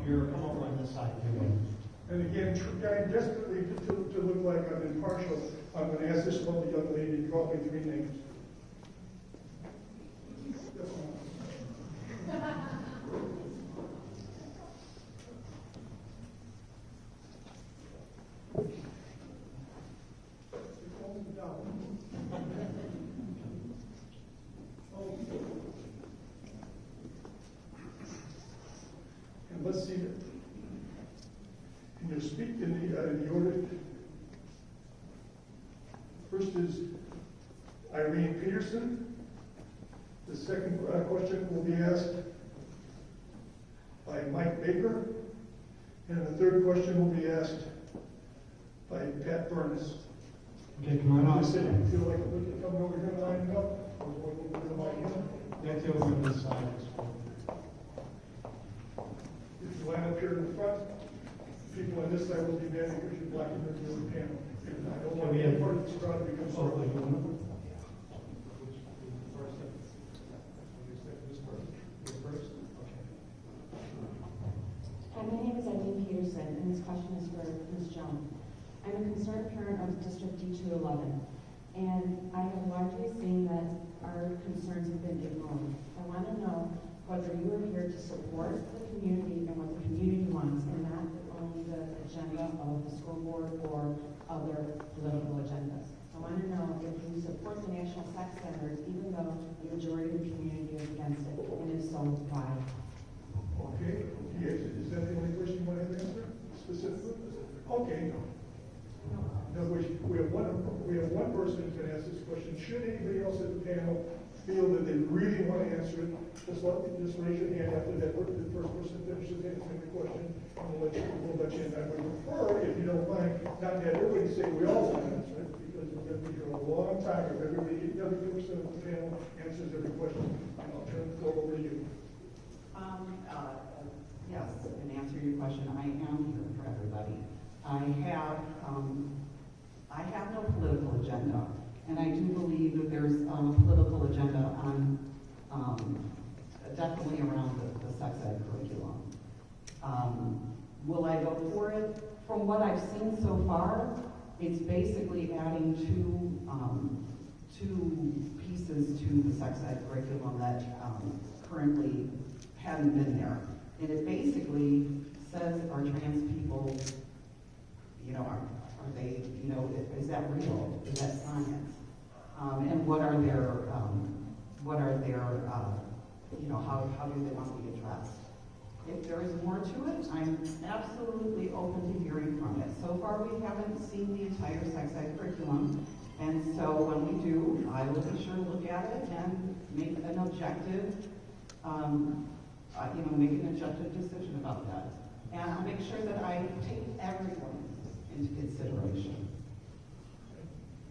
Here, come over on this side too. And again, trying desperately to look like I'm impartial, I'm going to ask this lovely young lady to call me 3 names. That's all. And let's see, and you'll speak in the order. First is Irene Peterson. The second question will be asked by Mike Baker. And the third question will be asked by Pat Burns. Okay, come on I up. said, you feel like coming over here and lining up? Or going over to the mic? That's over on this side. If you line up here in the front, people on this side will be mad because you're blocking the panel. And I don't want any part of this crowd to become so like Hi, my name is Irene Peterson, and this question is for Ms. Jones. I'm a concerned parent of District D211, and I have largely seen that our concerns have been ignored. I want to know whether you are here to support the community and what the community wants, and not only the agenda of the school board or other political agendas. I want to know if you support the national sex standards, even though the majority of the community is against it, and if so, why? Okay, yes, is that the only question you want to answer specifically? Okay. In other words, we have one person who can answer this question. Should anybody else at the panel feel that they really want to answer it, just raise your hand after the first person finishes answering the question, and we'll let you in. I would prefer, if you don't mind, not to have everybody say we all want to answer it, because we're going to be here a long time if every person at the panel answers every question. And I'll turn the floor over to you. Yes, in answer to your question, I am here for everybody. I have no political agenda, and I do believe that there's a political agenda on definitely around the sex ed curriculum. Will I vote for it? From what I've seen so far, it's basically adding two pieces to the sex ed curriculum that currently haven't been there. And it basically says, are trans people, are they, is that real? Is that science? And what are their, how do they want to be addressed? If there is more to it, I'm absolutely open to hearing from it. So far, we haven't seen the entire sex ed curriculum. And so when we do, I will be sure to look at it and make an objective, decision about that. And I'll make sure that I take everyone into consideration.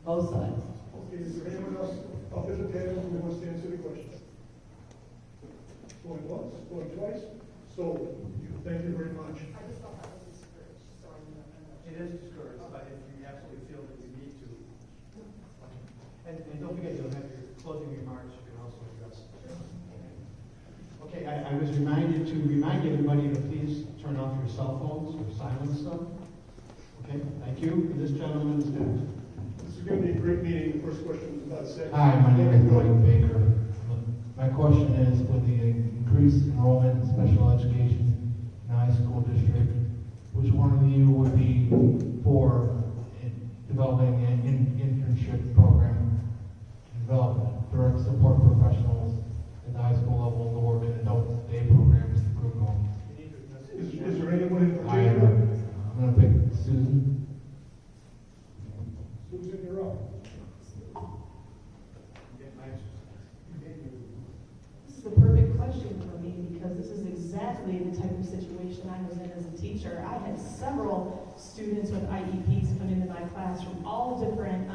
Both sides. Okay, is there anyone else up at the table who wants to answer the question? Going once, going twice? So, thank you very much. I just thought that was discouraged, so I'm not. It is discouraged, but if you absolutely feel that you need to. And don't forget, you'll have your closing remarks, you can also address. Okay, I was reminded to remind everybody to please turn off your cell phones or silence them. Okay, thank you. This gentleman is next. This is going to be a great meeting. The first question was about sex. Hi, my name is Mike Baker. My question is, with the increased enrollment in special education in the high school district, which one of you would be for developing an internship program, develop direct support professionals at the high school level to work in adult day programs to group homes? Is there anyone in particular? I'm going to pick Susan. Susan, you're up. This is the perfect question for me because this is exactly the type of situation I was in as a teacher. I had several students with IEPs come into my class from all different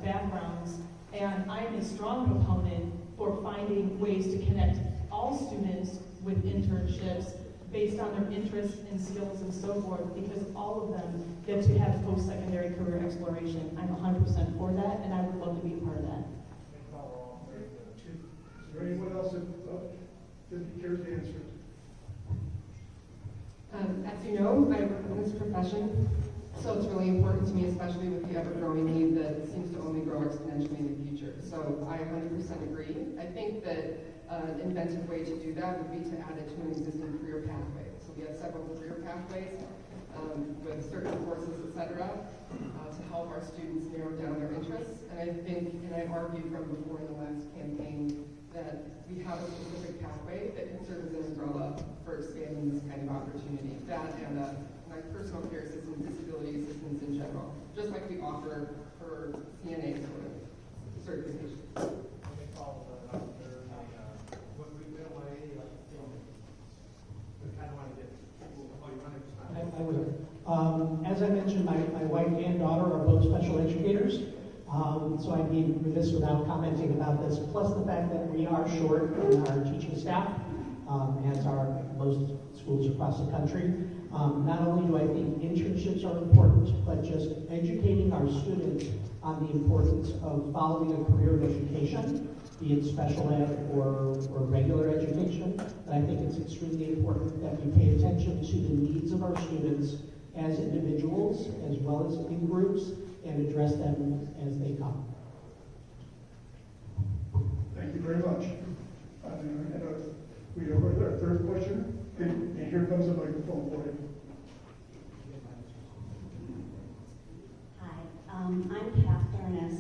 backgrounds, and I'm a strong proponent for finding ways to connect all students with internships based on their interests and skills and so forth, because all of them get to have post-secondary career exploration. I'm 100% for that, and I would love to be a part of that. Is there anyone else that cares to answer? profession, so it's really important to me, especially with the ever-growing need that seems to only grow exponentially in the future. So I 100% agree. I think that an inventive way to do that would be to add it to an existing career pathway. So we have several career pathways with certain courses, et cetera, to help our students narrow down their interests. And I think, and I've argued from before in the last campaign, that we have a specific pathway that can serve as an umbrella for expanding this kind of opportunity. That and like personal care assistance, disability assistance in general, just like we offer for CNA sort of certification. I would. As I mentioned, my wife and daughter are both special educators, so I'd be remiss without commenting about this. Plus the fact that we are short in our teaching staff, as are most schools across the country. Not only do I think internships are important, but just educating our students on the importance of following a career in education, be it special ed or regular education. And I think it's extremely important that we pay attention to the needs of our students as individuals as well as in groups and address them as they come. Thank you very much. We have our third question. And here comes the microphone for you. Hi, I'm Pat Thurnis,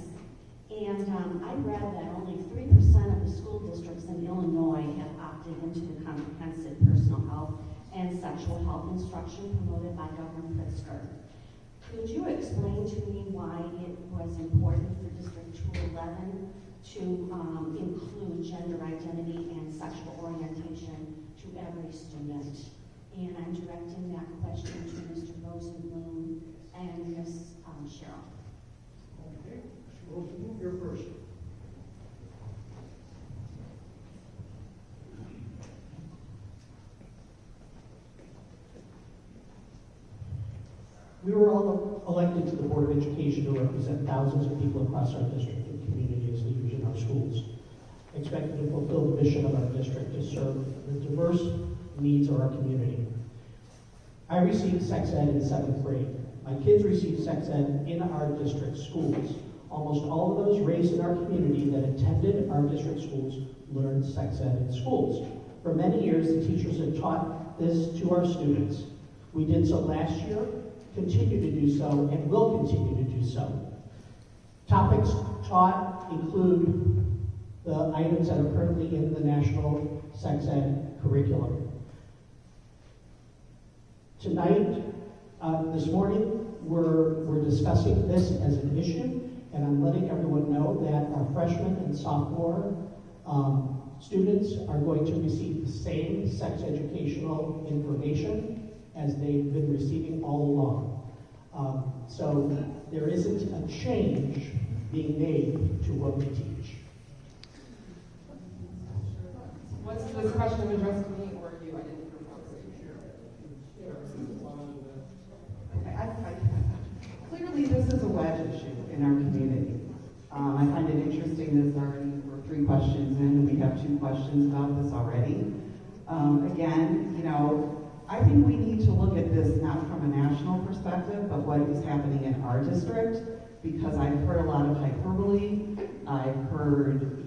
and I read that only 3% of the school districts in Illinois have opted into the comprehensive personal health and sexual health instruction promoted by Governor Pritzker. Could you explain to me why it was important for District 211 to include gender identity and sexual orientation to every student? And I'm directing that question to Mr. Rosenblum and Ms. Cheryl. Okay, Mr. Rosenblum, you're first. We were all elected to the Board of Education to represent thousands of people across our district and community as leaders in our schools, expected to fulfill the mission of our district to serve the diverse needs of our community. I received sex ed in 7th grade. My kids received sex ed in our district schools. Almost all of those raised in our community that attended our district schools learned sex ed in schools. For many years, the teachers had taught this to our students. We did so last year, continue to do so, and will continue to do so. Topics taught include the items that are currently in the National Sex Ed curriculum. Tonight, this morning, we're discussing this as an issue, and I'm letting everyone know that our freshman and sophomore students are going to receive the same sex educational information as they've been receiving all along. So there isn't a change being made to what we teach. What's this question addressed to me or you? I didn't propose it. Clearly, this is a wedge issue in our community. I find it interesting that we're 3 questions in, and we have 2 questions about this already. Again, I think we need to look at this not from a national perspective, but what is happening in our district, because I've heard a lot of hyperbole. I've heard,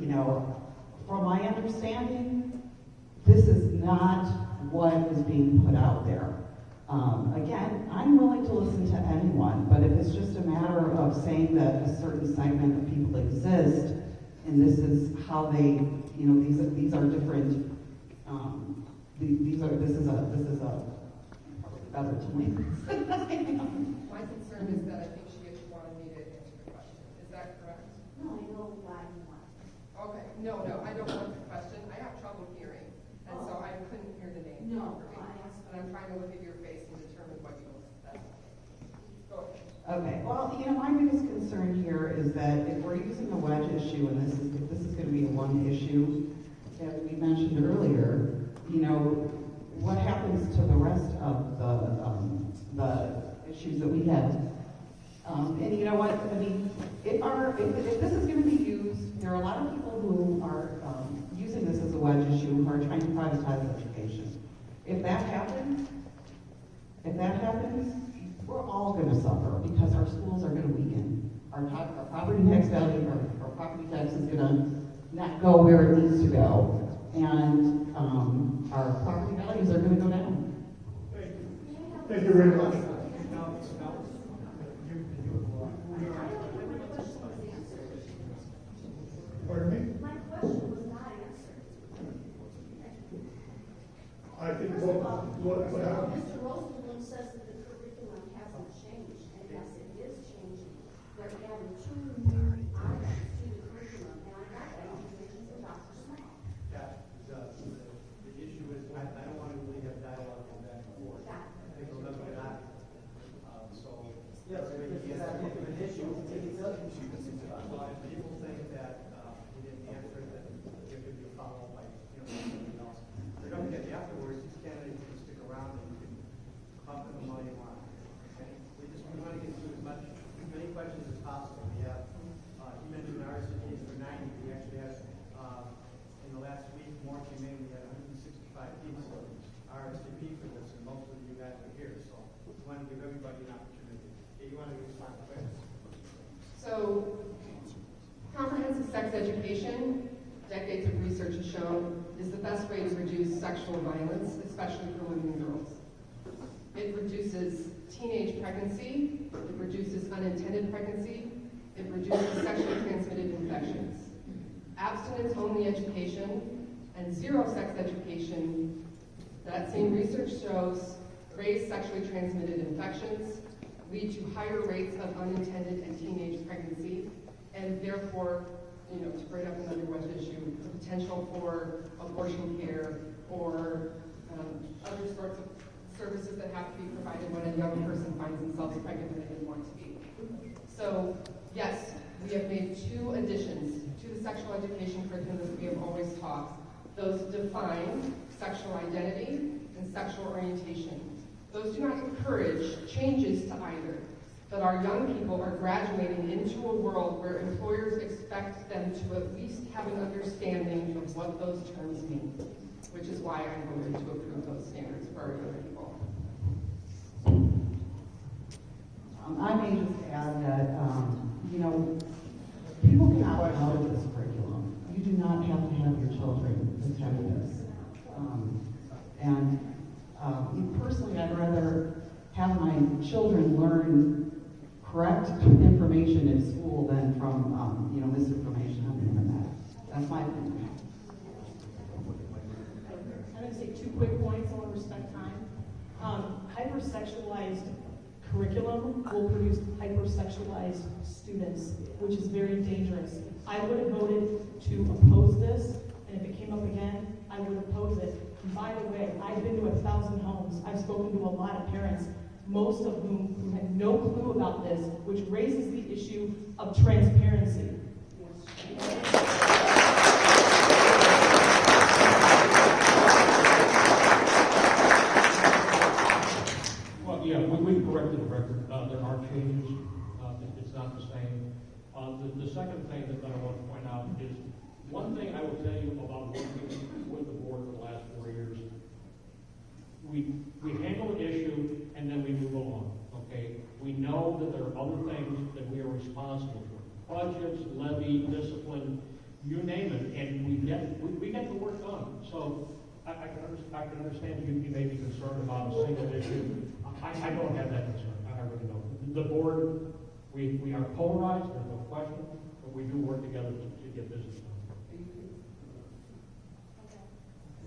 from my understanding, this is not what is being put out there. Again, I'm willing to listen to anyone, but if it's just a matter of saying that a certain segment of people exist, and this is how they, these are different. This is a better to me. My concern is that I think she wanted me to answer the question. Is that correct? No, I know why you want. Okay, no, I don't want the question. I have trouble hearing, and so I couldn't hear the name. No, properly. I asked. And I'm trying to look at your face and determine what you said. Go ahead. Okay, well, my biggest concern here is that if we're using a wedge issue, and if this is going to be one issue, as we mentioned earlier, what happens to the rest of the issues that we have? And you know what? I mean, if this is going to be used, there are a lot of people who are using this as a wedge issue who are trying to privatize education. If that happens, we're all gonna suffer because our schools are gonna weaken. Our property tax value, our property tax is gonna not go where it needs to go. And, our property values are gonna go down. Thank you. Thank you very much. Pardon me? My question was not answered. I think what happened? Mr. Rosenblum says that the curriculum hasn't changed, and yes, it is changing. They're adding 2 new items to the curriculum, and I got that information from Dr. Small. Yeah, the issue is, I don't want to really have dialogue from back and forth. Got I think we'll never get out of it. So, yes, if it's an issue, it's an issue. Well, if people think that, we didn't answer it, then there could be a follow-up by, something else. They're going to get the afterwards, these candidates can stick around and you can pump them all you want. Okay? We want to get through as many questions as possible. We have, you mentioned RSCPs for 90, we actually had, in the last week, more came in, we had 165 people RSVP for this, and most of you guys are here, so we want to give everybody an opportunity. Okay, you want to respond to questions? So, comprehensive sex education, decades of research has shown, is the best way to reduce sexual violence, especially for women and girls. It reduces teenage pregnancy, it reduces unintended pregnancy, it reduces sexually transmitted infections. Abstinence-only education and zero sex education, that same research shows, raise sexually transmitted infections, lead to higher rates of unintended and teenage pregnancy, and therefore, to bring up another one issue, the potential for abortion care or other sorts of services that have to be provided when a young person finds themselves pregnant when they didn't want to be. So, yes, we have made 2 additions to the sexual education curriculum that we have always taught. Those define sexual identity and sexual orientation. Those do not encourage changes to either, but our young people are graduating into a world where employers expect them to at least have an understanding of what those terms mean, which is why I voted to approve those standards for our young people. I may just add that, people can opt out of this curriculum. You do not have to have your children attend this. Personally, I'd rather have my children learn correct information in school than from, misinformation on the internet. That's my opinion. I'm going to say 2 quick points. I want to respect time. Hypersexualized curriculum will produce hypersexualized students, which is very dangerous. I would have voted to oppose this, and if it came up again, I would oppose it. And by the way, I've been to 1,000 homes. I've spoken to a lot of parents, most of whom who had no clue about this, which raises the issue of transparency. Well, yeah, we've corrected the record. There are changes. It's not the same. The second thing that I want to point out is one thing I will tell you about working with the board for the last 4 years. We handle an issue and then we move along. Okay, we know that there are other things that we are responsible for: budgets, levy, discipline, you name it, and we get the work done. So I can understand you may be concerned about a single issue. I don't have that concern. I really don't. The board, we are polarized. There's no question, but we do work together to get business done.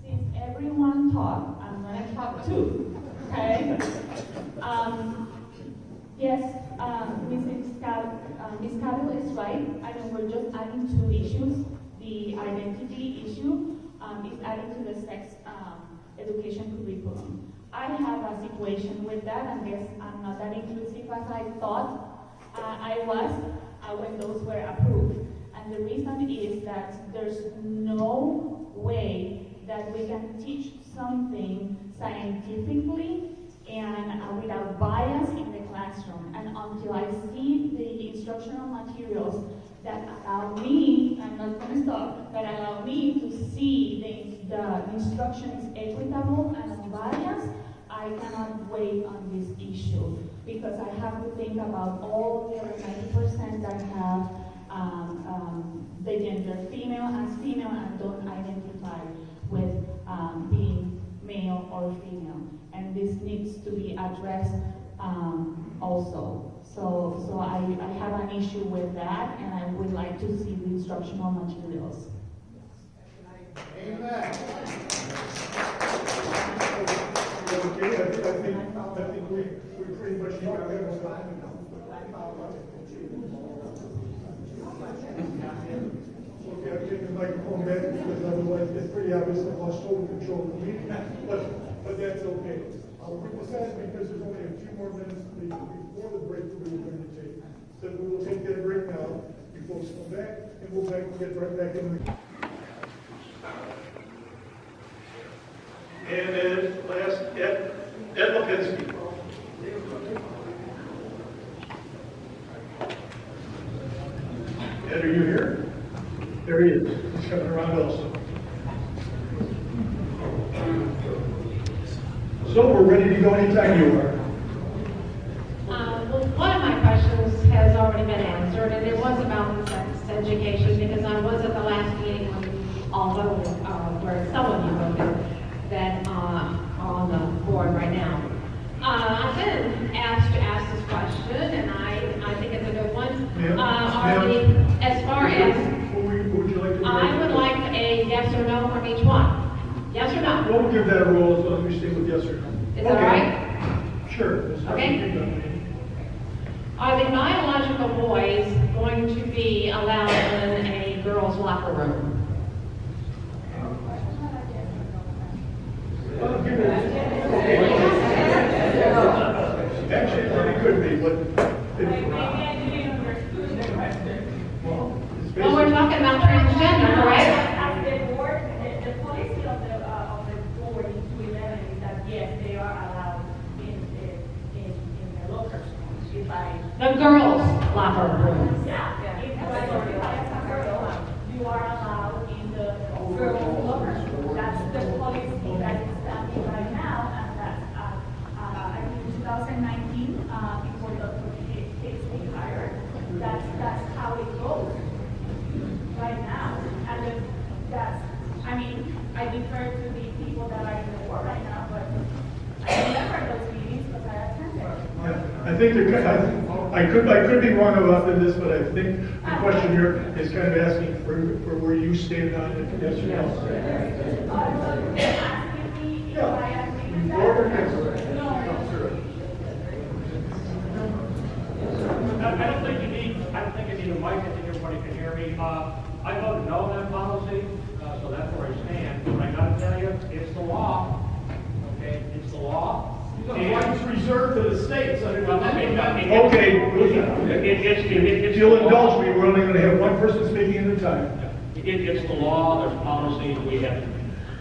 Since everyone talked, I'm going to talk too, okay? Yes, Ms. Cabell is right. I mean, we're just adding 2 issues. The identity issue is adding to the sex education curriculum. I have a situation with that, and guess I'm not that inclusive as I thought I was when those were approved. And the reason is that there's no way that we can teach something scientifically and without bias in the classroom. And until I see the instructional materials that allow me, I'm not going to stop, that allow me to see the instruction is equitable and unbiased, I cannot weight on this issue, because I have to think about all the other 90% that have the gender female and don't identify with being male or female. And this needs to be addressed also. So I have an issue with that, and I would like to see the instructional materials. Amen. Okay, I think we pretty much got everyone. Okay, I'll take the microphone back because otherwise it's pretty obvious I lost total control of the meeting, but that's okay. We decided because there's only a few more minutes before the break that we were going to take, that we will take that break now. You folks come back and we'll get right back in the. And then last, Ed Lipinski. Ed, are you here? There he is. He's coming around also. So we're ready to go anytime you are. Well, one of my questions has already been answered, and it was about the sex education, because I was at the last meeting when all voted, where some of you voted, that on the board right now. I've been asked to ask this question, and I think it's a good one. As far as, would you like to I would like a yes or no from each one. Yes or no? We'll give that a roll as long as we stay with yes or no. Is that all right? Sure. Okay. Are the biological boys going to be allowed in a girls' locker room? Actually, it could be, but. Well, we're talking about transgender, correct? As the board, the policy of the board in 211 is that yes, they are allowed in the locker rooms. If I The girls' locker room. yeah, if you are allowed in the girls' locker room. That's the policy that is standing right now, and that's I think 2019 before the case we hired. That's how it goes right now. And then that's, I mean, I defer to the people that are in the board right now, but I remember those meetings because I attended. Yeah, I think I could be wrong about this, but I think the question here is kind of asking for where you stand on it, yes or no. Asking me if I agree with that. I don't think you need a mic. I think everybody can hear me. I voted no on that policy, so that's where I stand. But I gotta tell you, it's the law. Okay, it's the law. It's reserved to the states. Okay. If you'll indulge me, we're only going to have one person speaking at a time. It's the law, there's policies, we have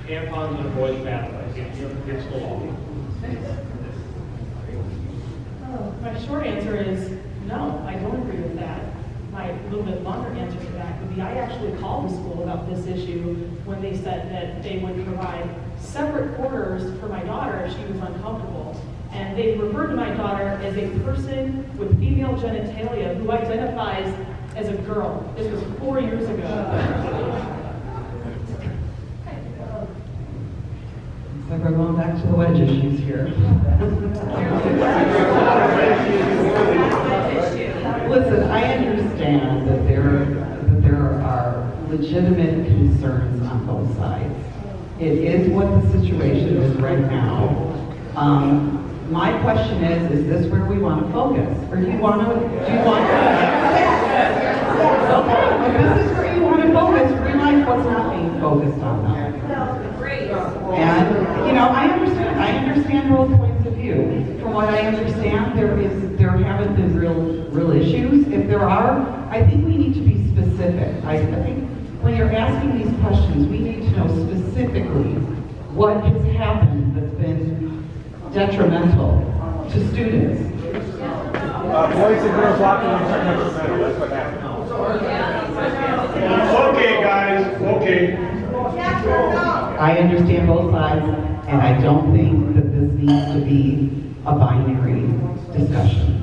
tampons and boys' bathrooms. It's the law. My short answer is no, I don't agree with that. My little bit longer answer to that would be I actually called the school about this issue when they said that they would provide separate quarters for my daughter if she was uncomfortable. And they referred to my daughter as a person with female genitalia who identifies as a girl. This was 4 years ago. So we're going back to the wedge issues here. Listen, I understand that there are legitimate concerns on both sides. It is what the situation is right now. My question is this where we want to focus? Or do you want to, okay, if this is where you want to focus, realize what's not being focused on now. And, you know, I understand both points of view. From what I understand, there haven't been real issues. If there are, I think we need to be specific. I think when you're asking these questions, we need to know specifically what has happened that's been detrimental to students. Boys and girls locker rooms are detrimental, that's what happened. Okay, guys, okay. I understand both sides, and I don't think that this needs to be a binary discussion.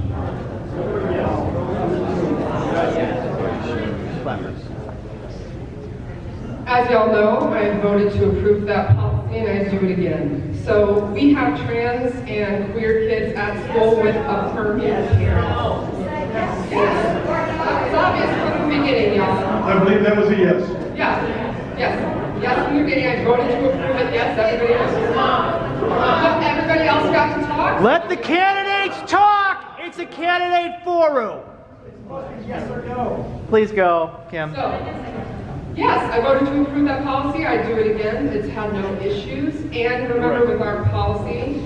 As y'all know, I voted to approve that policy and I do it again. So we have trans and queer kids at school with affirming parents. Yes, it's obvious from the beginning, y'all. I believe that was a yes. Yes, from the beginning, I voted to approve it, yes, everybody else. Everybody else got to talk? Let the candidates talk. It's a candidate forum. Yes or no? Please go, Kim. So, yes, I voted to approve that policy. I do it again. It's had no issues. And remember with our policy,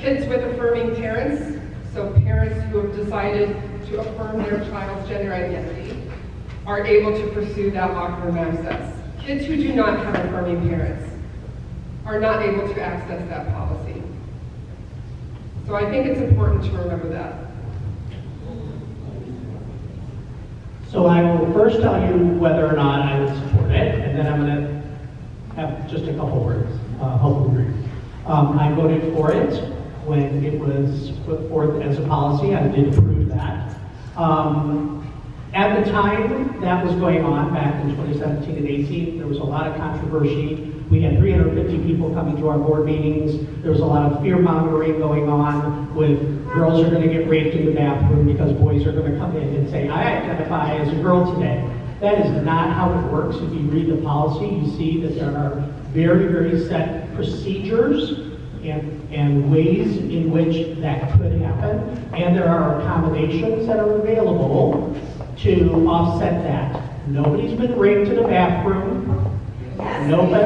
kids with affirming parents, so parents who have decided to affirm their child's gender identity, are able to pursue that locker room access. Kids who do not have affirming parents are not able to access that policy. So I think it's important to remember that. So I will first tell you whether or not I would support it, and then I'm going to have just a couple words, hopefully brief. I voted for it when it was put forth as a policy. I did approve that. At the time that was going on, back in 2017 and 18, there was a lot of controversy. We had 350 people coming to our board meetings. There was a lot of fear-mongering going on with girls are going to get raped in the bathroom because boys are going to come in and say, I identify as a girl today. That is not how it works. If you read the policy, you see that there are very, very set procedures and ways in which that could happen. And there are accommodations that are available to offset that. Nobody's been raped in a bathroom. Nobody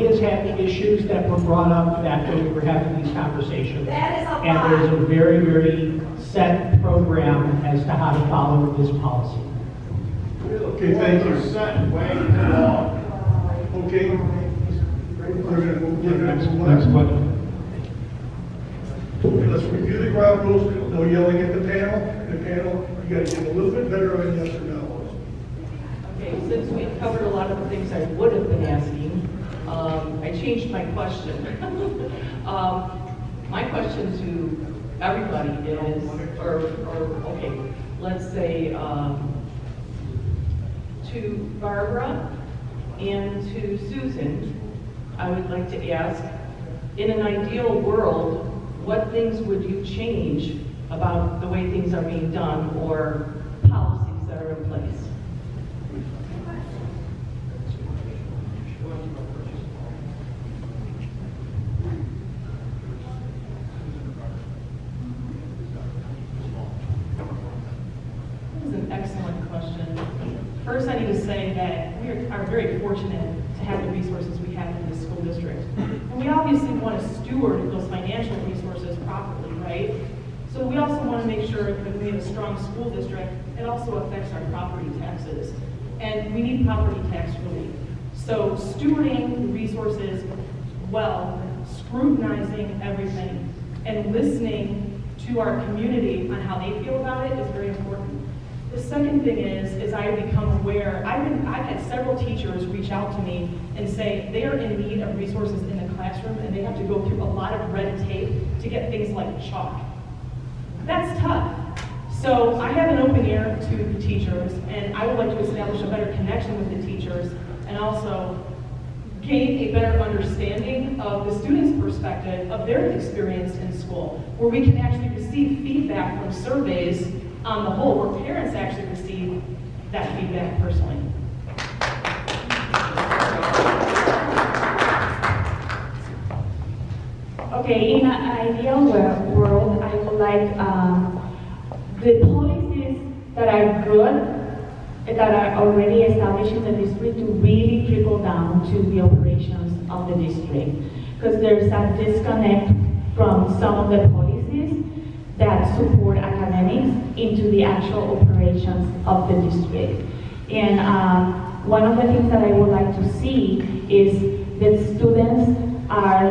has had the issues that were brought up back when we were having these conversations. And there's a very, very set program as to how to follow this policy. Okay, thank you. Okay. We're gonna move Next on. question. Okay, let's review the ground rules. No yelling at the panel. The panel, you gotta get a little bit better on yes or no. Okay, since we've covered a lot of the things I would have been asking, I changed my question. My question to everybody is, okay, let's say to Barbara and to Susan, I would like to ask, in an ideal world, what things would you change about the way things are being done or policies that are in place? This is an excellent question. First, I need to say that we are very fortunate to have the resources we have in this school district. And we obviously want to steward those financial resources properly, right? So we also want to make sure that we have a strong school district. It also affects our property taxes. And we need property tax relief. So stewarding the resources well, scrutinizing everything, and listening to our community on how they feel about it is very important. The second thing is I have become aware, I've had several teachers reach out to me and say they are in need of resources in the classroom and they have to go through a lot of red tape to get things like chalk. That's tough. So I have an open ear to the teachers, and I would like to establish a better connection with the teachers and also gain a better understanding of the students' perspective of their experience in school, where we can actually receive feedback from surveys on the whole, where parents actually receive that feedback personally. Okay, in an ideal world, I would like the policies that are good, that are already established in the district to really trickle down to the operations of the district. Because there's a disconnect from some of the policies that support academics into the actual operations of the district. And one of the things that I would like to see is that students are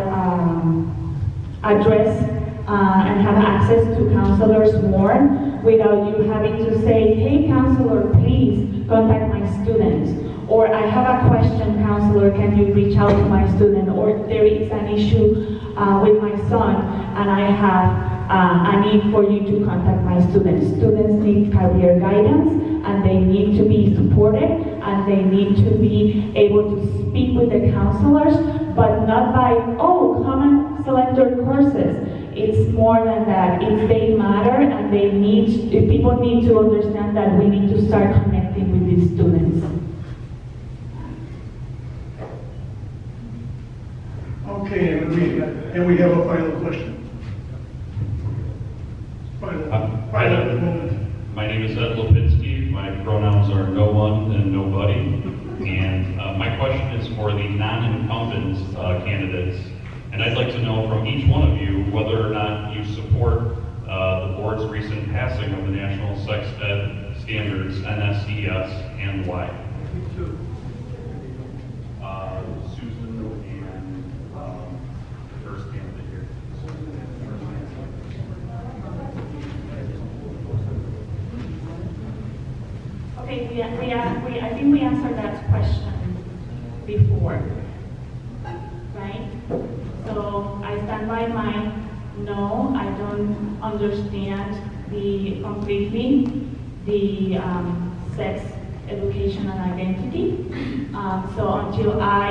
addressed and have access to counselors more without you having to say, hey counselor, please contact my students. or I have a question, counselor, can you reach out to my student, or there is an issue with my son, and I have a need for you to contact my students. Students need career guidance, and they need to be supported, and they need to be able to speak with the counselors, but not by, oh, come and select your courses. It's more than that. It's they matter, and they need, people need to understand that we need to start connecting with these students. Okay, and we have a final question. Final moment. My name is Ed Lipinski. My pronouns are no one and nobody. And my question is for the non-incumbent candidates. And I'd like to know from each one of you whether or not you support the board's recent passing of the National Sex Ed Standards, NSES, and why. Susan and the first candidate here. Okay, I think we answered that question before, right? So I stand by my no, I don't understand completely the sex education and identity. So until I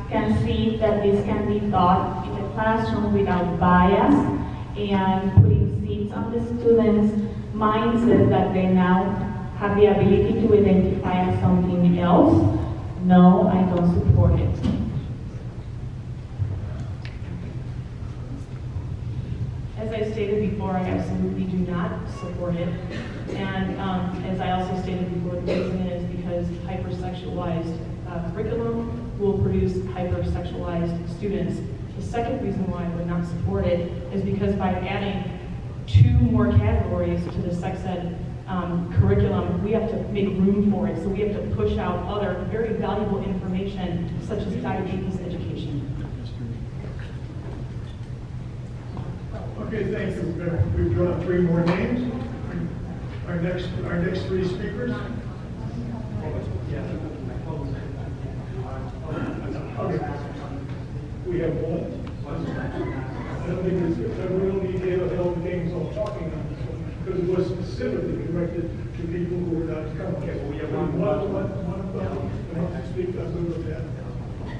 can see that this can be taught in the classroom without bias and putting seeds on the students' mindset that they now have the ability to identify as something else, no, I don't support it. As I stated before, I absolutely do not support it. And as I also stated before, the reason is because hypersexualized curriculum will produce hypersexualized students. The second reason why I would not support it is because by adding 2 more categories to the sex ed curriculum, we have to make room for it. So we have to push out other very valuable information, such as diabetes education. Okay, thank you. We've drawn 3 more names. Our next 3 speakers. Okay. We have one. I don't think we don't need to have all the names all talking on this one, because it was specifically directed to people who were not coming. Okay, well, we have one to speak. I'm good with that. I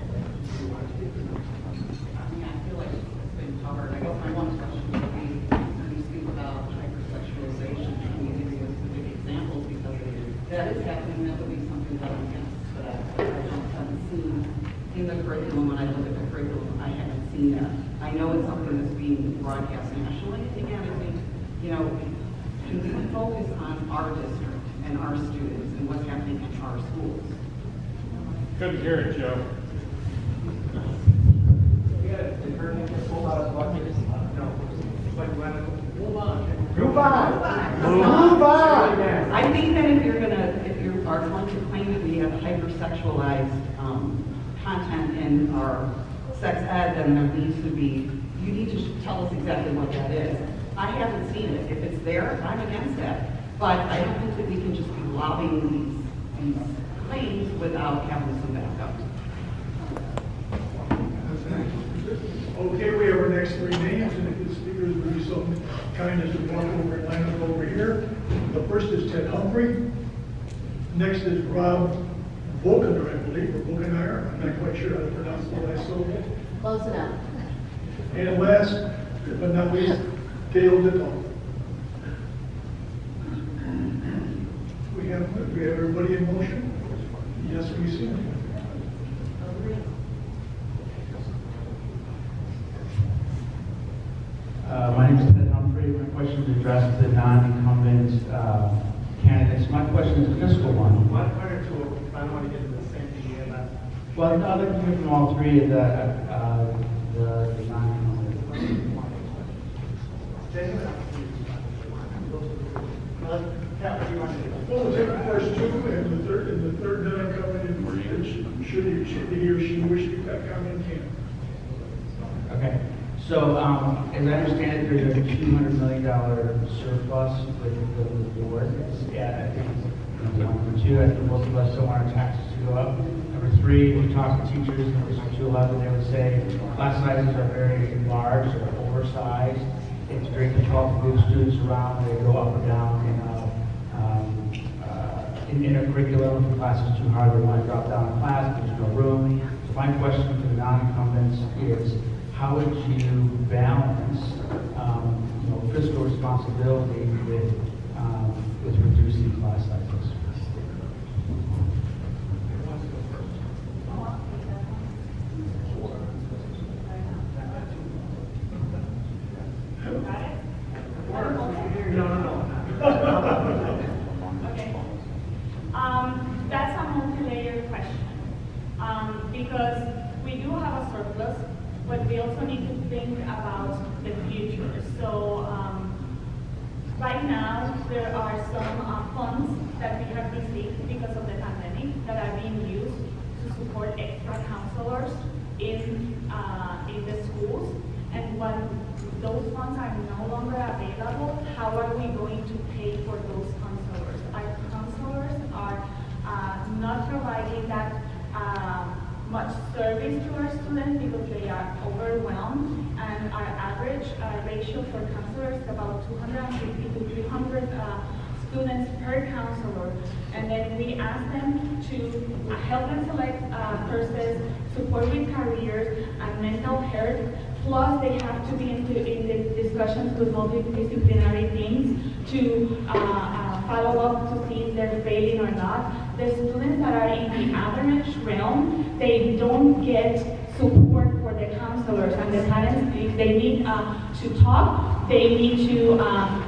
feel like it's been covered. I guess my one question would be, when you speak about hypersexualization, can you give me specific examples? Because that is happening, that would be something that I'm against, but I just haven't seen in the curriculum. When I look at the curriculum, I haven't seen that. I know it's something that's being broadcast nationally. Again, I think, can we focus on our district and our students and what's happening in our schools? Couldn't hear it, Joe. Move on. I think that if you are going to claim that we have hypersexualized content in our sex ed, then there needs to be, you need to tell us exactly what that is. I haven't seen it. If it's there, I'm against that. But I don't think that we can just be lobbying these claims without having some backup. Okay, we have our next 3 names, and if the speakers would be so kind as to walk over and line up over here. The first is Ted Humphrey. Next is Rob Volkener, I believe, or Volkener. I'm not quite sure how to pronounce the last syllable. Close enough. And last but not least, Dale Dittle. We have everybody in motion? Yes, we see. My name is Ted Humphrey. My question is addressed to the non-incumbent candidates. My question is a fiscal one. One or two, I don't want to get into the same thing again. Well, no, I'd like to hear from all 3 of the non-incumbents. Well, we'll take the first 2, and the third non-incumbent, should he or she wish to comment, can. Okay. So, as I understand it, there's a $200 million surplus with the board. Yeah, I think it's 1 or 2. I think most of us don't want our taxes to to go up. Number three, we talked to teachers in District 211, they would say class sizes are very large, they're oversized. It's very difficult to move students around, they go up or down in intercurriculum. If the class is too hard, they want to drop down a class, there's no room. So my question to the non-incumbents is, how would you balance fiscal responsibility with reducing class sizes? Okay. That's a multi-layered question. Because we do have a surplus, but we also need to think about the future. So right now, there are some funds that we have received because of the pandemic that are being used to support extra counselors in the schools. And when those funds are no longer available, how are we going to pay for those counselors? Our counselors are not providing that much service to our students because they are overwhelmed, and our average ratio for counselors is about 250 to 300 students per counselor. And then we ask them to help them select courses, support with careers and mental health. Plus, they have to be in the discussions with multidisciplinary teams to follow up to see if they're failing or not. The students that are in the average realm, they don't get support for the counselors and the parents. If they need to talk, they need to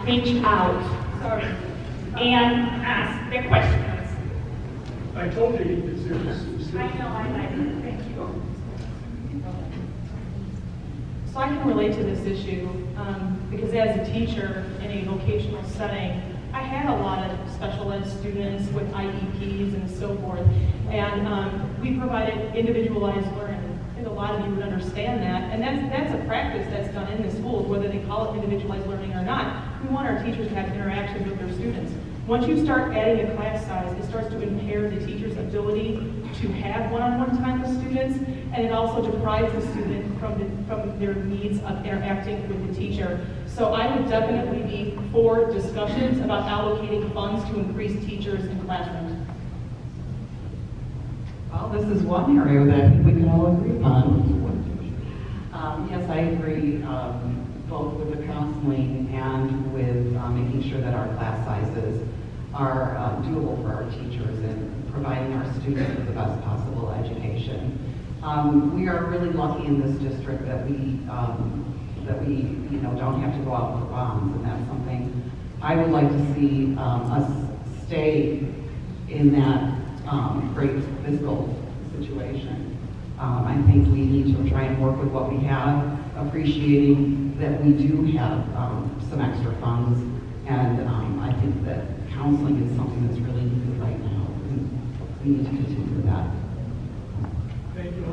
reach out. Sorry. And ask the questions. I told you he was serious. I know, I like it. Thank you. So I can relate to this issue because as a teacher in a vocational setting, I had a lot of special ed students with IEPs and so forth, and we provided individualized learning. I think a lot of you would understand that, and that's a practice that's done in the schools, whether they call it individualized learning or not. We want our teachers to have interactions with their students. Once you start adding a class size, it starts to impair the teacher's ability to have one-on-one time with students, and it also deprives the student from their needs of interacting with the teacher. So I would definitely be for discussions about allocating funds to increase teachers in classrooms. Well, this is one area that I think we can all agree on. Yes, I agree, both with the counseling and with making sure that our class sizes are doable for our teachers and providing our students with the best possible education. We are really lucky in this district that we don't have to go out for bonds, and that's something I would like to see us stay in that great fiscal situation. I think we need to try and work with what we have, appreciating that we do have some extra funds, and I think that counseling is something that's really needed right now, and we need to continue with that. Thank you.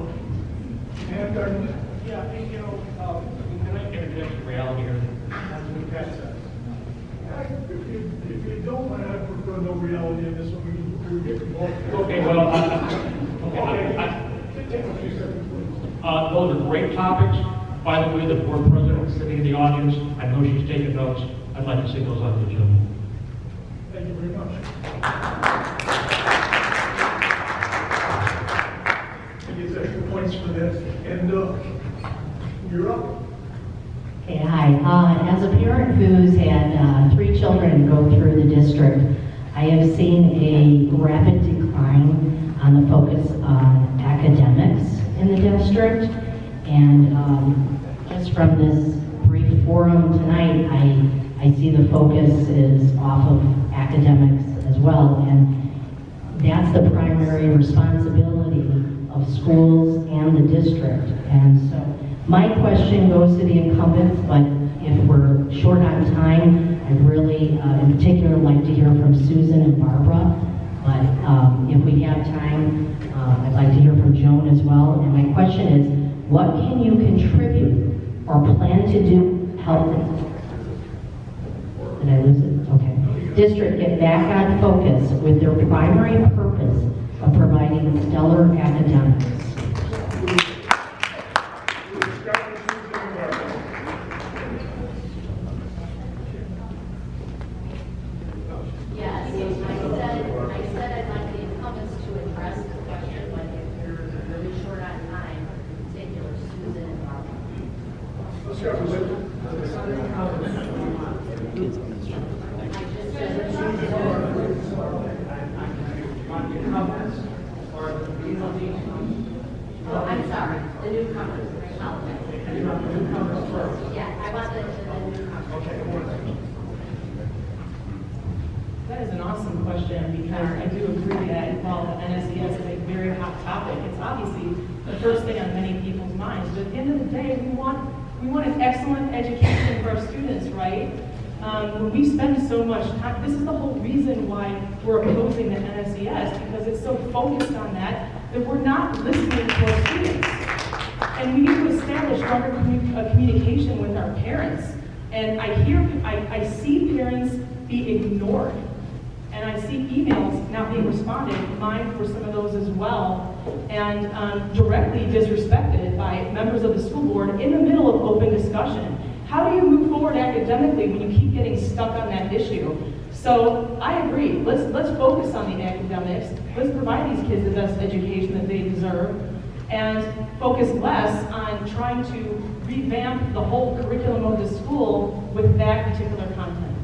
And Yeah, and, can I interject the reality here? if you don't mind, I prefer no reality in this one. We're getting more. Okay, well, Take a few seconds, please. those are great topics. By the way, the board president is sitting in the audience. I know she's taking notes. I'd like to see those on the agenda. Thank you very much. He gets extra points for that. And you're up. Okay, hi. As a parent who's had 3 children go through the district, I have seen a rapid decline on the focus on academics in the district. And just from this brief forum tonight, I see the focus is off of academics as well. And that's the primary responsibility of schools and the district. And so my question goes to the incumbents, but if we're short on time, I'd really, in particular, like to hear from Susan and Barbara. But if we have time, I'd like to hear from Joan as well. And my question is, what can you contribute or plan to do to help did I lose it? Okay. District get back on focus with their primary purpose of providing providing stellar academics. Yes, I said I'd like the incumbents to address the question, but if you're really short on time, particular Susan and Barbara. Oh, I'm sorry, the newcomers, I apologize. Yeah, I want the newcomers. That is an awesome question, because I do agree that while the NSES is a very hot topic, it's obviously the first thing on many people's minds. But at the end of the day, we want an excellent education for our students, right? When we spend so much time, this is the whole reason why we're opposing the NSES, because it's so focused on that we're not listening to our students. And we need to establish stronger communication with our parents. And I see parents be ignored. And I see emails not being responded, mine for some of those as well, and directly disrespected by members of the school board in the middle of open discussion. How do you move forward academically when you keep getting stuck on that issue? So I agree, let's focus on the academics, let's provide these kids the best education that they deserve, and focus less on trying to revamp the whole curriculum of the school with that particular content.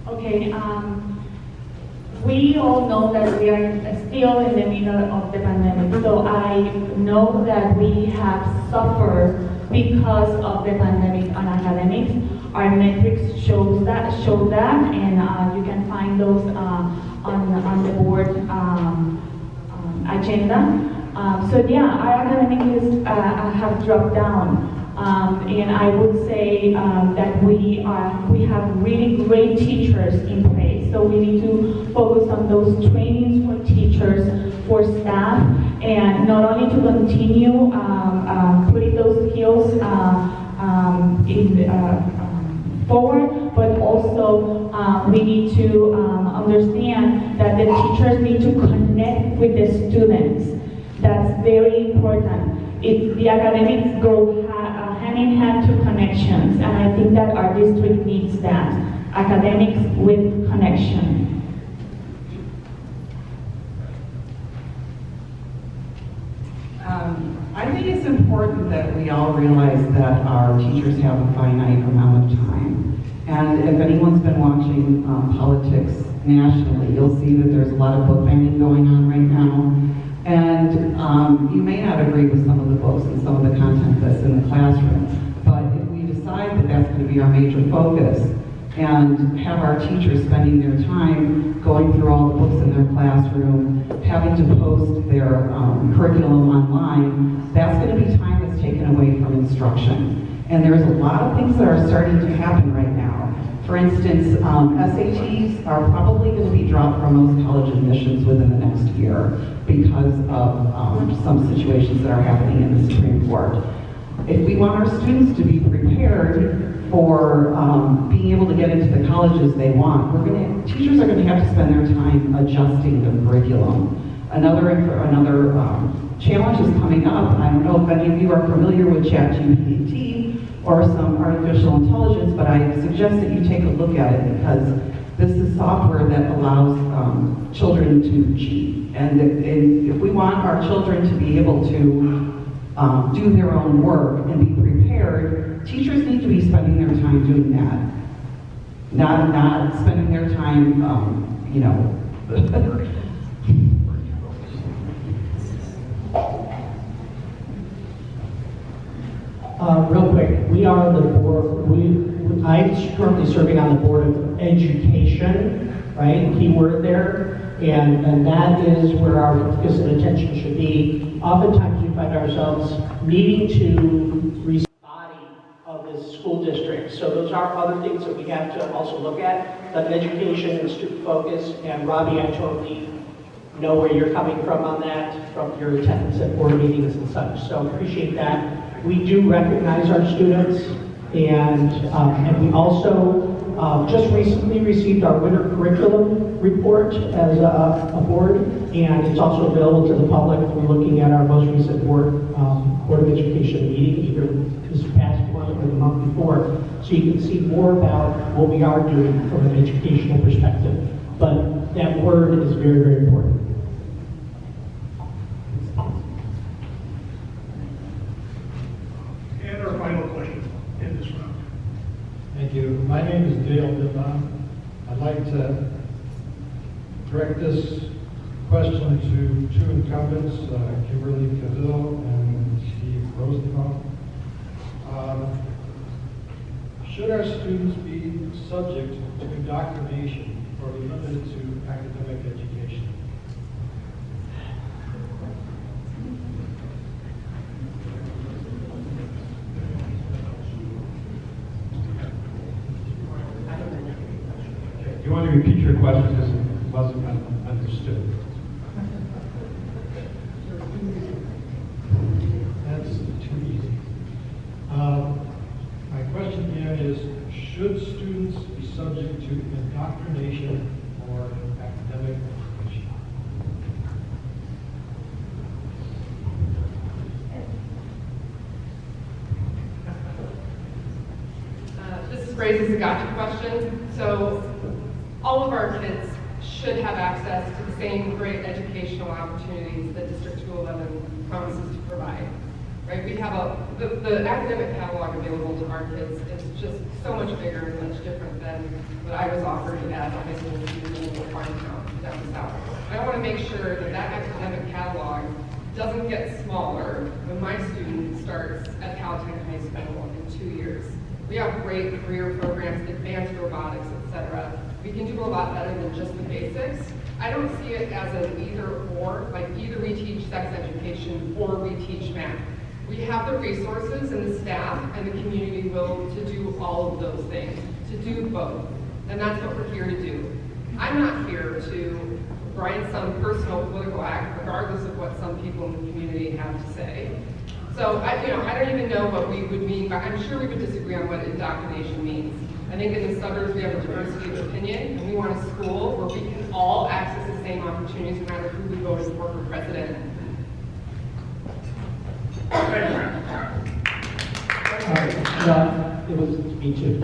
Okay, we all know that we are still in the middle of the pandemic, so I know that we have suffered because of the pandemic on academics. Our metrics show that, and you can find those on the board agenda. So yeah, our academics have dropped down. And I would say that we have really great teachers in place. So we need to focus on those trainings for teachers, for staff, and not only to continue putting those skills forward, but also we need to understand that the teachers need to connect with the students. That's very important. The academics go hand in hand to connections, and I think that our district needs that, academics with connection. I think it's important that we all realize that our teachers have a finite amount of time. And if anyone's been watching politics nationally, you'll see that there's a lot of book banning going on right now. And you may not agree with some of the books and some of the content that's in the classroom, but if we decide that that's going to be our major focus and have our teachers spending their time going through all the books in their classroom, having to post their curriculum online, that's going to be time that's taken away from instruction. And there's a lot of things that are starting to happen right now. For instance, SATs are probably going to be dropped from most college admissions within the next year because of some situations that are happening in the Supreme Court. If we want our students to be prepared for being able to get into the colleges they want, teachers are going to have to spend their time adjusting the curriculum. Another challenge is coming up. I don't know if any of you are familiar with ChatGPT or some artificial intelligence, but I suggest that you take a look at it, because this is software that allows children to cheat. And if we want our children to be able to do their own work and be prepared, teachers need to be spending their time doing that. Not spending their time, Real quick, we are the board, I'm currently serving on the Board of Education, right, keyword there, and that is where our focus and attention should be. Oftentimes we find ourselves needing to reach the body of the school district, so those are other things that we have to also look at, but education and student focus, and Robbie, I totally know where you're coming from on that, from your attendance at board meetings and such, so appreciate that. We do recognize our students, and we also just recently received our winter curriculum report as a board, and it's also available to the public if we're looking at our most recent Board of Education meeting, either this past one or the month before. So you can see more about what we are doing from an educational perspective. But that word is very, very important. And our final question in this round. Thank you. My name is Dale Bidon. I'd like to direct this question to two incumbents, Kimberly Cavill and Steve Rosenbaum. Should our students be subject to indoctrination or be limited to academic education? Okay. Do you want to repeat your question because it wasn't understood? That's too easy. My question here is, should students be subject to indoctrination or academic education? This raises a gotcha question. So all of our kids should have access to the same great educational opportunities that District 211 promises to provide. Right? We have the academic catalog available to our kids is just so much bigger and much different than what I was offered as a high school student in a little farm town down south. I want to make sure that that academic catalog doesn't get smaller when my student starts at Palatine High School in 2 years. We have great career programs, advanced robotics, etc. We can do a lot better than just the basics. I don't see it as an either or, like either we teach sex education or we teach math. We have the resources and the staff and the community will to do all of those things, to do both. And that's what we're here to do. I'm not here to write some personal political act, regardless of what some people in the community have to say. So I don't even know what we would mean, but I'm sure we would disagree on what indoctrination means. I think in the suburbs we have a diversity of opinion, and we want a school where we can all access the same opportunities no matter who we vote as for president. It was me too.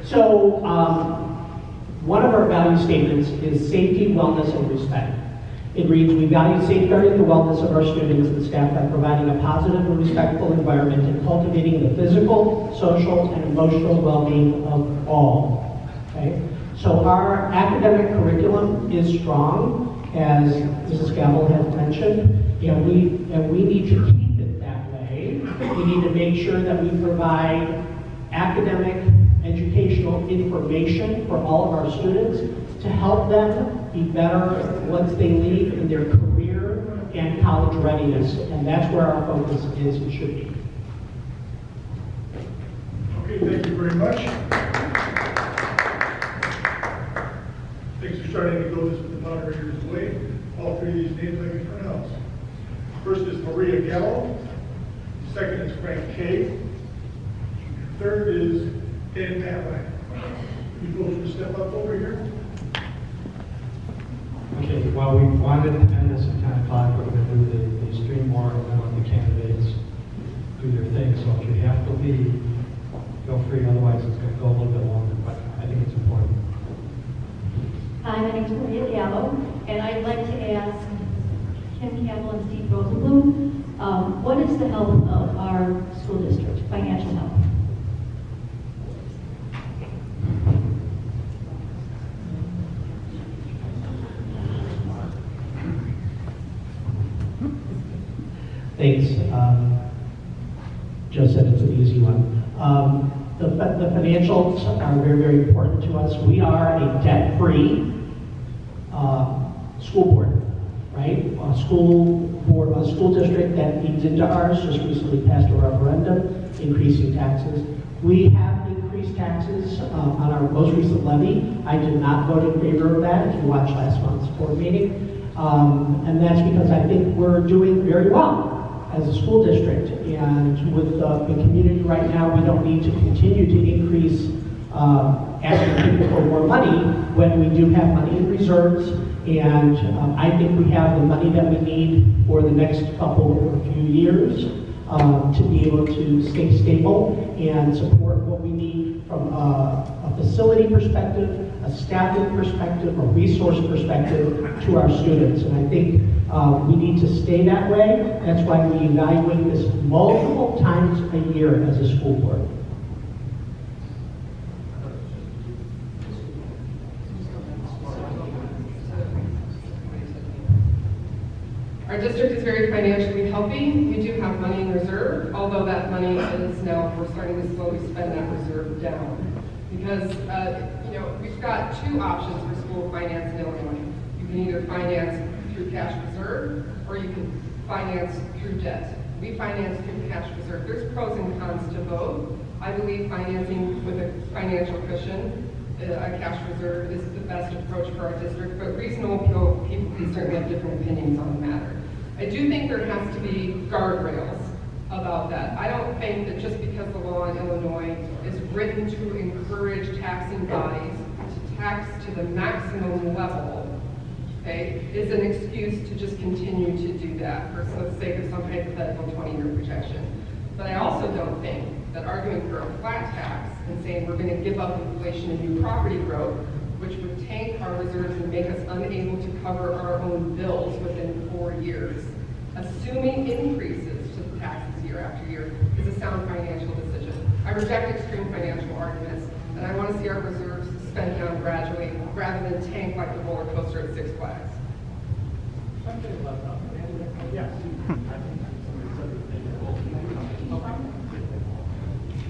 So, one of our value statements is safety, wellness, and respect. It reads, we value safeguarding the wellness of our students and staff by providing a positive and respectful environment and cultivating the physical, social, and emotional well-being of all. Okay? So our academic curriculum is strong, as Mrs. Gavel has mentioned, and we need to keep it that way. We need to make sure that we provide academic, educational information for all of our students to help them be better once they leave in their career and college readiness. And that's where our focus is and should be. Okay, thank you very much. Things are starting to go the moderator's way. All three of these names I can pronounce. First is Maria Gallo. Second is Frank Kay. Third is Dan Patline. You folks will step up over here. Okay, well, we wanted to end this at 10 o'clock, but we're going to do the stream war and then let the candidates do their thing. So if you have to leave, feel free, otherwise it's going to go a little bit longer, but I think it's important. Hi, my name is Maria Gallo, and I'd like to ask Kim Campbell and Steve Rosenblum, what is the health of our school district, financial health? Thanks. Joe said it's an easy one. The financials are very, very important to us. We are a debt-free school board, right? A school district that feeds into ours just recently passed a referendum increasing taxes. We have increased taxes on our most recent levy. I did not vote in favor of that, if you watched last month's board meeting. And that's because I think we're doing very well as a school district. And with the community right now, we don't need to continue to increase asking people for more money when we do have money in reserves. And I think we have the money that we need for the next couple or few years to be able to stay stable and support what we need from a facility perspective, a staffing perspective, a resource perspective to our students. And I think we need to stay that way. That's why we evaluate this multiple times a year as a school board. Our district is very financially healthy. We do have money in reserve, although that money is now, we're starting to slowly spend that reserve down. Because, we've got two options for school finance in Illinois. You can either finance through cash reserve, or you can finance through debt. We finance through cash reserve. There's pros and cons to both. I believe financing with a financial cushion, a cash reserve, is the best approach for our district, but reasonable people can certainly have different opinions on the matter. I do think there has to be guardrails about that. I don't think that just because the law in Illinois is written to encourage taxing bodies to tax to the maximum level, okay, is an excuse to just continue to do that for the sake of some hypothetical 20-year projection. But I also don't think that arguing for a flat tax and saying we're going to give up inflation and new property growth, which would tank our reserves and make us unable to cover our own bills within 4 years, assuming increases to the taxes year after year, is a sound financial decision. I reject extreme financial arguments, and I want to see our reserves spent down gradually rather than tank like the roller coaster at Six Flags.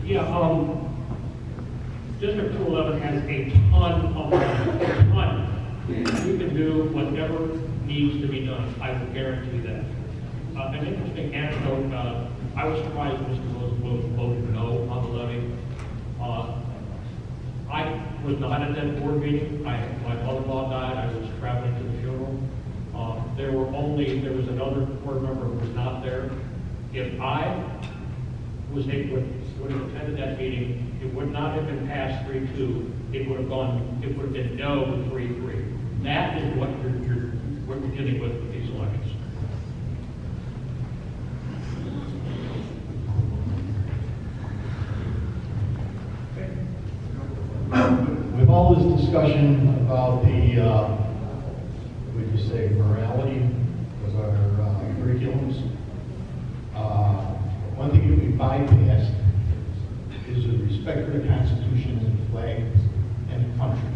Yeah, District 211 has a ton of money, ton. We can do whatever needs to be done, I will guarantee that. An interesting anecdote, I was surprised Mr. Rosenblum voted no on the levy. I was not at that board meeting. My mother-in-law died, I was traveling to the funeral. There was another board member who was not there. If I would have attended that meeting, it would not have been passed 3-2. It would have been no 3-3. That is what we're dealing with these elections. With all this discussion about the, would you say, morality of our curriculums, one thing that we bypassed is the respect for the Constitution and the flag and the country.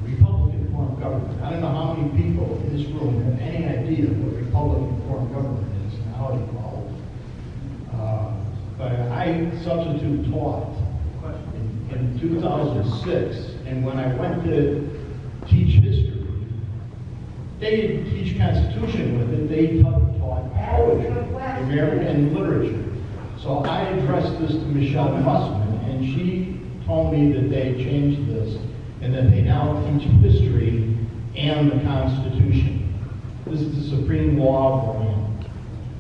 Republican form of government. I don't know how many people in this room have any idea what Republican form of government is and how it evolved. But I substitute taught in 2006, and when I went to teach history, they didn't teach Constitution with it, they taught poetry, American literature. So I addressed this to Michelle Mussman, and she told me that they changed this, and that they now teach history and the Constitution. This is the supreme law of the land.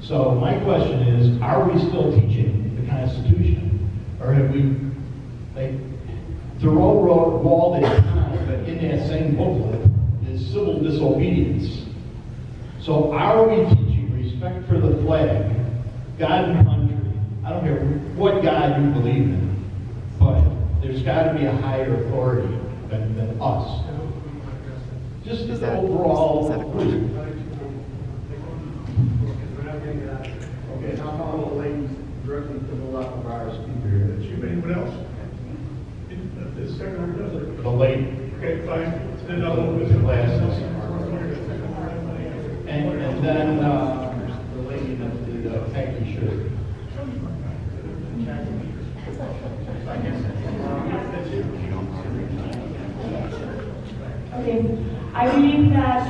So my question is, are we still teaching the Constitution? Or have we, like, Thoreau wrote Walled at Time, but in that same booklet is civil disobedience. So are we teaching respect for the flag, God and country? I don't care what God you believe in, but there's got to be a higher authority than us. Just as the overall. Okay, now call the ladies directly to the left of our speaker. Anyone else? The secretary does it. The lady. Okay, fine. Then I'll with the glasses. And then the lady in the khaki shirt. Okay, I believe that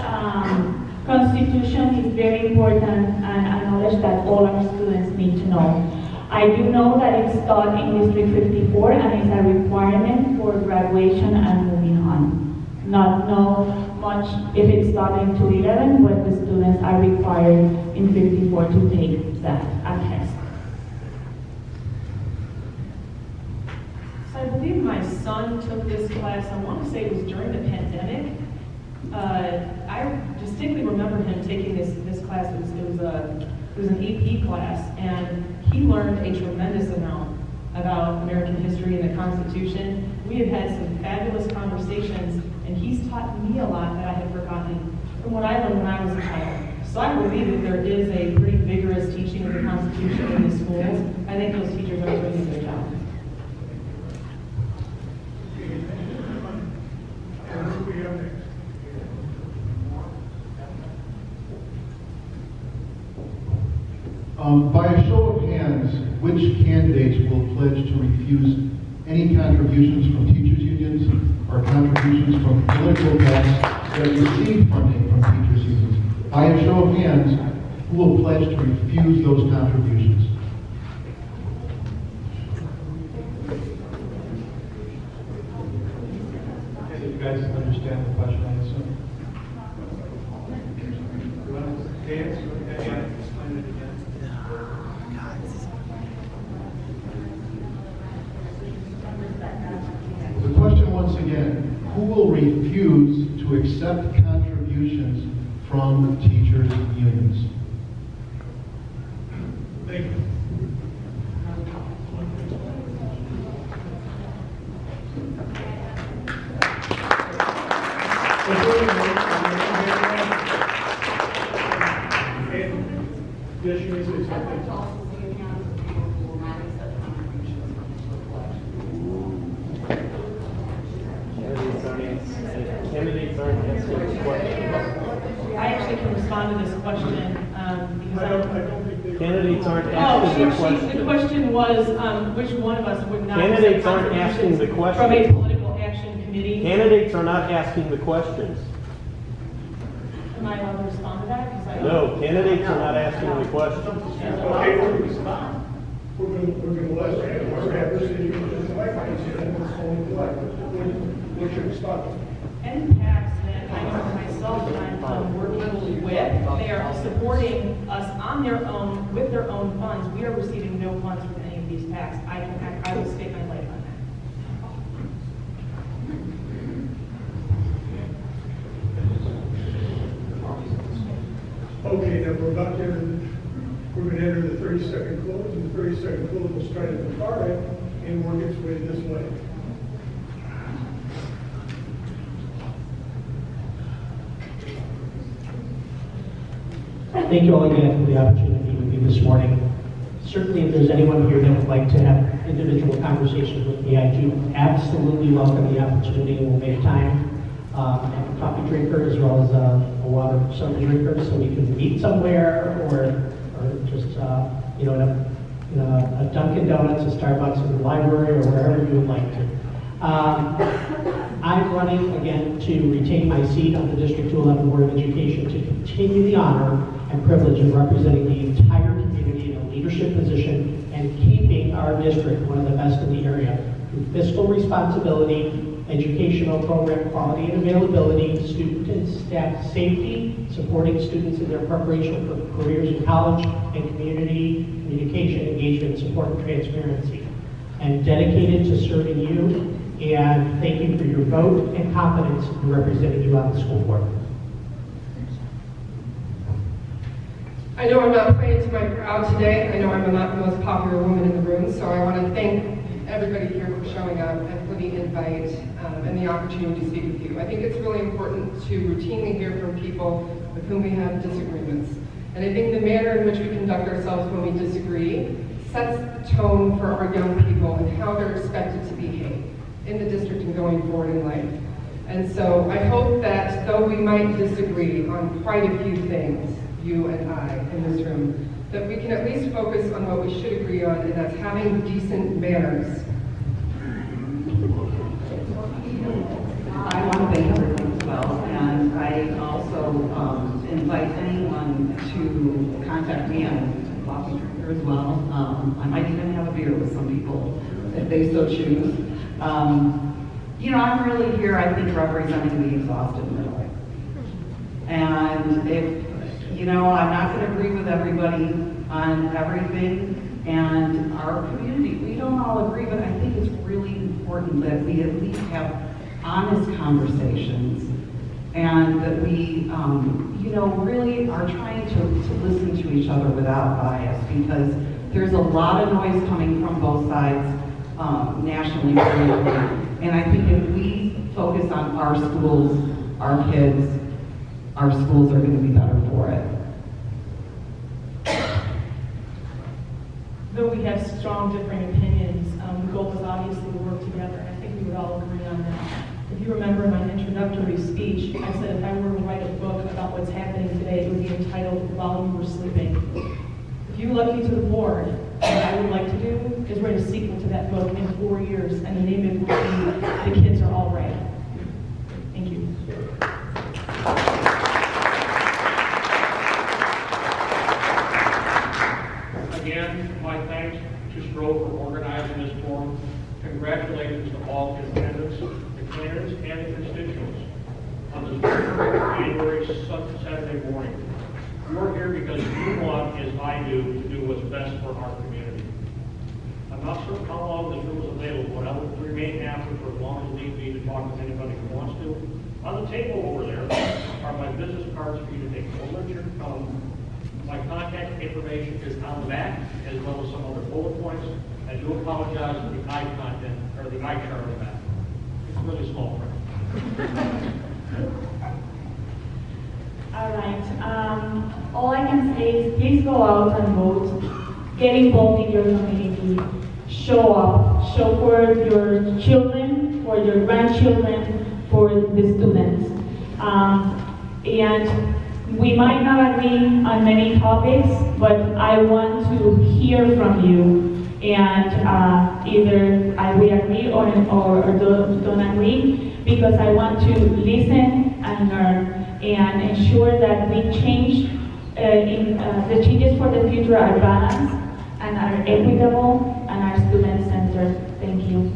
Constitution is very important and a knowledge that all our students need to know. I do know that it's taught in District 54 and it's a requirement for graduation and moving on. Not know much if it's taught in 211, but the students are required in 54 to take that test. So I believe my son took this class, I want to say it was during the pandemic. I distinctly remember him taking this class. It was an AP class, and he learned a tremendous amount about American history and the Constitution. We have had some fabulous conversations, and he's taught me a lot that I had forgotten from what I learned when I was a child. So I believe that there is a pretty vigorous teaching of the Constitution in the schools. I think those teachers are doing a good job. And who we have next? By a show of hands, which candidates will pledge to refuse any contributions from teachers' unions or contributions from political PACs that receive funding from teachers' unions? By a show of hands, who will pledge to refuse those contributions? You guys understand the question, I assume? You want to dance? Explain it again. The question once again, who will refuse to accept contributions from teachers' unions? Thank you. Yes, you may say something. Candidates aren't answering questions. I actually can respond to this question because Candidates aren't Oh, asking the the question. question was, which one of us would not Candidates accept aren't asking the contributions question. from a political action committee? Candidates are not asking the questions. Am I allowed to respond to that? 'Cause I- No, candidates are not asking the questions. Okay, we're going to let whoever have this issue, just like I said, and it's only like, what's your response? Any PACs that I know myself and I'm working with, they are supporting us on their own, with their own funds. We are receiving no funds from any of these PACs. I will state my life on that. Okay, now we're about to enter, we're going to enter the 30-second close, and the 30-second close will start at the far end and work its way this way. Thank you all again for the opportunity with me this morning. Certainly, if there's anyone here that would like to have individual conversations with me, I do absolutely welcome the opportunity, and we'll make time. I'm a coffee drinker as well as a water soda drinker, so we can meet somewhere or just, in a Dunkin' Donuts, a Starbucks, in the library, or wherever you would like to. I'm running again to retain my seat on the District 211 Board of Education to continue the honor and privilege of representing the entire community in a leadership position and keeping our district one of the best in the area through fiscal responsibility, educational program quality and availability, student and staff safety, supporting students in their preparation for careers in college, and community communication, engagement, support, and transparency. I'm dedicated to serving you, and thank you for your vote and confidence in representing you on the school board. I know I'm not playing to my crowd today. I know I'm not the most popular woman in the room, so I want to thank everybody here for showing up and for the invite and the opportunity to speak with you. I think it's really important to routinely hear from people with whom we have disagreements. And I think the manner in which we conduct ourselves when we disagree sets the tone for our young people and how they're expected to behave in the district and going forward in life. And so I hope that though we might disagree on quite a few things, you and I in this room, that we can at least focus on what we should agree on, and that's having decent manners. I want to thank everyone as well, and I also invite anyone to contact me. I'm a coffee drinker as well. I might even have a beer with some people if they so choose. I'm really here, I think, representing the exhausted middle. And if, I'm not going to agree with everybody on everything, and our community, we don't all agree, but I think it's really important important that we at least have honest conversations and that we, really are trying to listen to each other without bias, because there's a lot of noise coming from both sides, nationally, regionally. And I think if we focus on our schools, our kids, our schools are going to be better for it. Though we have strong differing opinions, the goal is obviously to work together, and I think we would all agree on that. If you remember my introductory speech, I said if I were to write a book about what's happening today, it would be entitled While You Were Sleeping. If you look into the board, what I would like to do is write a sequel to that book in 4 years, and the name of it would be The Kids Are All Right. Thank you. Again, my thanks to Stroh for organizing this forum. Congratulations to all candidates, the candidates, and the constituents on this January Saturday morning. You're here because you want, as I do, to do what's best for our community. I'm not sure how long this room is available, but I will remain after for as long as need be to talk with anybody who wants to. On the table over there are my business cards for you to take. My contact information is on the back, as well as some other bullet points. I do apologize for the eye content, or the eye chart on the back. It's really small print. All right. All I can say is please go out and vote. Get involved in your community. Show up. Show for your children, for your grandchildren, for the students. And we might not agree on many topics, but I want to hear from you. And either we agree or don't agree, because I want to listen and learn and ensure that we change, the changes for the future are balanced and are equitable and are student-centered. Thank you.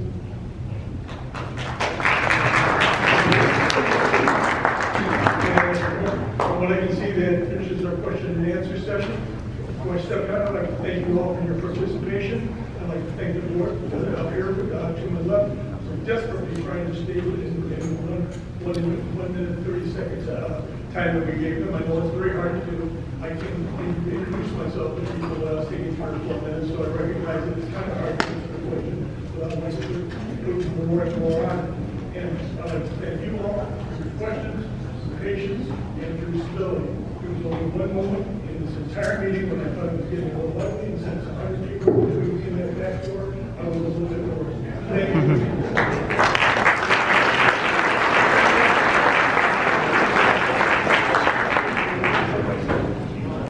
From what I can see, that finishes our question and answer session. Before I step out, I'd like to thank you all for your participation. I'd like to thank the board up here, to my left, for desperately trying to stay within 1 minute and 30 seconds time that we gave them. I know it's very hard to do. I can introduce myself to people without taking 3 or 4 minutes, so I recognize that it's kind of hard to answer the question without my moving more on. And I'd like to thank you all for your questions, patience, and your stability. There was only one moment in this entire meeting when I thought it was getting a little ugly, and since 100 people were in that back door, I was a little bit worried. Thank you.